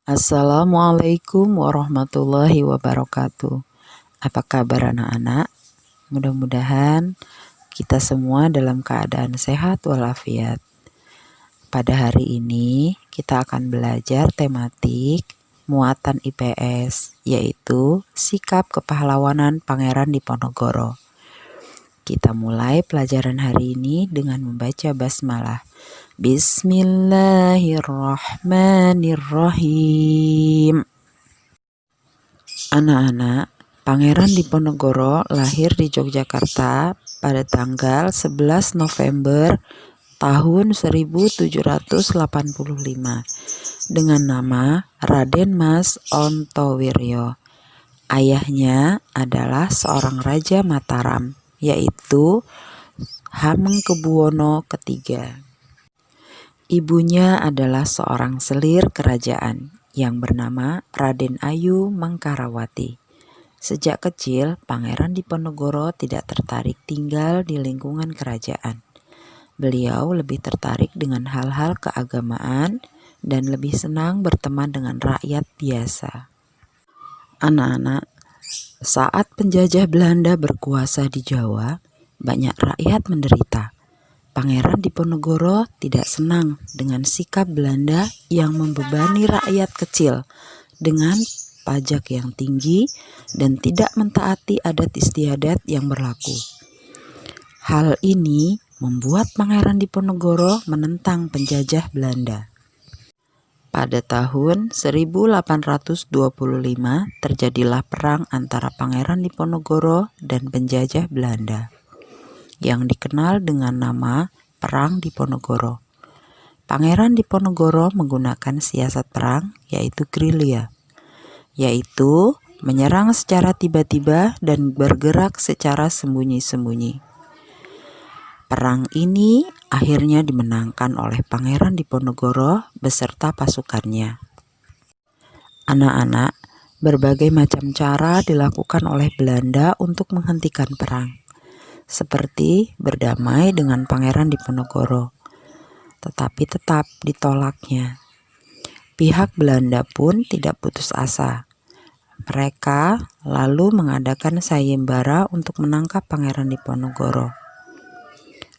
Assalamualaikum warahmatullahi wabarakatuh. Apa kabar anak-anak? Mudah-mudahan kita semua dalam keadaan sehat walafiat. Pada hari ini kita akan belajar tematik muatan IPS, yaitu sikap kepahlawanan Pangeran Diponegoro. Kita mulai pelajaran hari ini dengan membaca basmalah. Bismillahirrahmanirrahim. Anak-anak, Pangeran Diponegoro lahir di Yogyakarta pada tanggal 11 November tahun 1785 dengan nama Raden Mas Ontowiryo. Ayahnya adalah seorang Raja Mataram, yaitu Hamengkubuwono III. Ibunya adalah seorang selir kerajaan yang bernama Raden Ayu Mangkarawati. Sejak kecil, Pangeran Diponegoro tidak tertarik tinggal di lingkungan kerajaan. Beliau lebih tertarik dengan hal-hal keagamaan dan lebih senang berteman dengan rakyat biasa. Anak-anak, saat penjajah Belanda berkuasa di Jawa, banyak rakyat menderita. Pangeran Diponegoro tidak senang dengan sikap Belanda yang membebani rakyat kecil dengan pajak yang tinggi dan tidak mentaati adat istiadat yang berlaku. Hal ini membuat Pangeran Diponegoro menentang penjajah Belanda. Pada tahun 1825 terjadilah perang antara Pangeran Diponegoro dan penjajah Belanda, yang dikenal dengan nama Perang Diponegoro. Pangeran Diponegoro menggunakan siasat perang, yaitu gerilya, yaitu menyerang secara tiba-tiba dan bergerak secara sembunyi-sembunyi. Perang ini akhirnya dimenangkan oleh Pangeran Diponegoro beserta pasukannya. Anak-anak, berbagai macam cara dilakukan oleh Belanda untuk menghentikan perang, seperti berdamai dengan Pangeran Diponegoro, tetapi tetap ditolaknya. Pihak Belanda pun tidak putus asa. Mereka lalu mengadakan sayembara untuk menangkap Pangeran Diponegoro.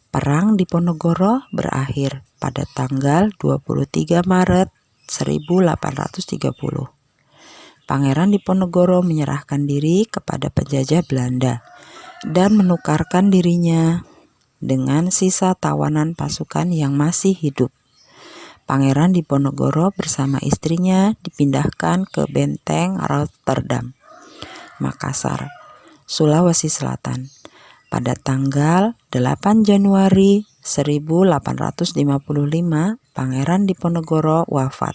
Perang Diponegoro berakhir pada tanggal 23 Maret 1830. Pangeran Diponegoro menyerahkan diri kepada penjajah Belanda dan menukarkan dirinya dengan sisa tawanan pasukan yang masih hidup. Pangeran Diponegoro bersama istrinya dipindahkan ke Benteng Rotterdam, Makassar, Sulawesi Selatan pada tanggal 8 Januari 1855. Pangeran Diponegoro wafat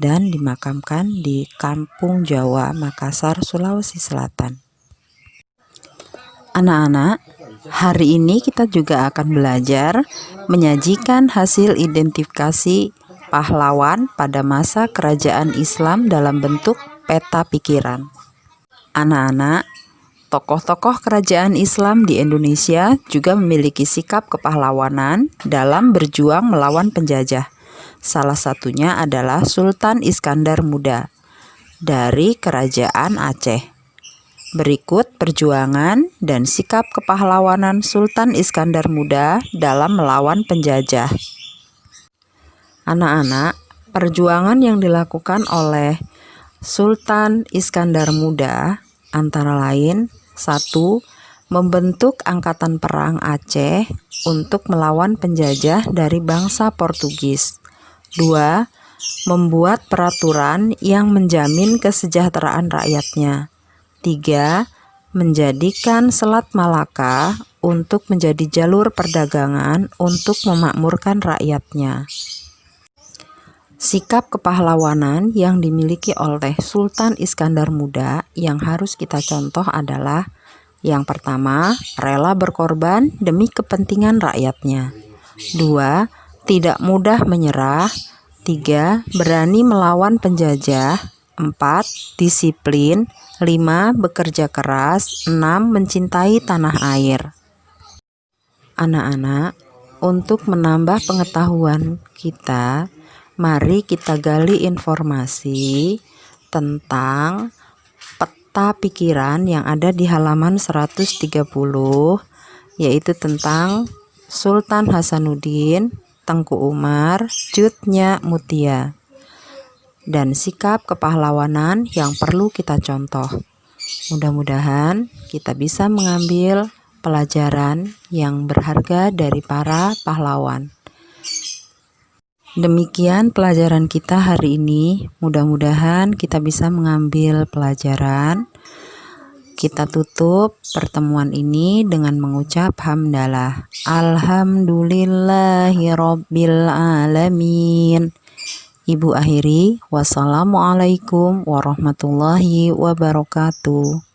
dan dimakamkan di Kampung Jawa, Makassar, Sulawesi Selatan. Anak-anak, hari ini kita juga akan belajar menyajikan hasil identifikasi pahlawan pada masa kerajaan Islam dalam bentuk peta pikiran. Anak-anak, tokoh-tokoh kerajaan Islam di Indonesia juga memiliki sikap kepahlawanan dalam berjuang melawan penjajah. Salah satunya adalah Sultan Iskandar Muda dari Kerajaan Aceh. Berikut perjuangan dan sikap kepahlawanan Sultan Iskandar Muda dalam melawan penjajah. Anak-anak, perjuangan yang dilakukan oleh Sultan Iskandar Muda antara lain: 1. Membentuk Angkatan Perang Aceh untuk melawan penjajah dari bangsa Portugis. 2. Membuat peraturan yang menjamin kesejahteraan rakyatnya. 3. Menjadikan Selat Malaka untuk menjadi jalur perdagangan untuk memakmurkan rakyatnya. Sikap kepahlawanan yang dimiliki oleh Sultan Iskandar Muda yang harus kita contoh adalah: yang pertama, rela berkorban demi kepentingan rakyatnya. 2. Tidak mudah menyerah. 3. Berani melawan penjajah. 4. Disiplin. 5. Bekerja keras. 6. Mencintai tanah air. Anak-anak, untuk menambah pengetahuan kita, Mari kita gali informasi tentang peta pikiran yang ada di halaman 130, yaitu tentang Sultan Hasanuddin, Tengku Umar, Cut Nyak Mutia, dan sikap kepahlawanan yang perlu kita contoh. Mudah-mudahan kita bisa mengambil pelajaran yang berharga dari para pahlawan. Demikian pelajaran kita hari ini. Mudah-mudahan kita bisa mengambil pelajaran. Kita tutup pertemuan ini dengan mengucap hamdalah. Alhamdulillahirabbil alamin. Ibu akhiri, wassalamualaikum warahmatullahi wabarakatuh.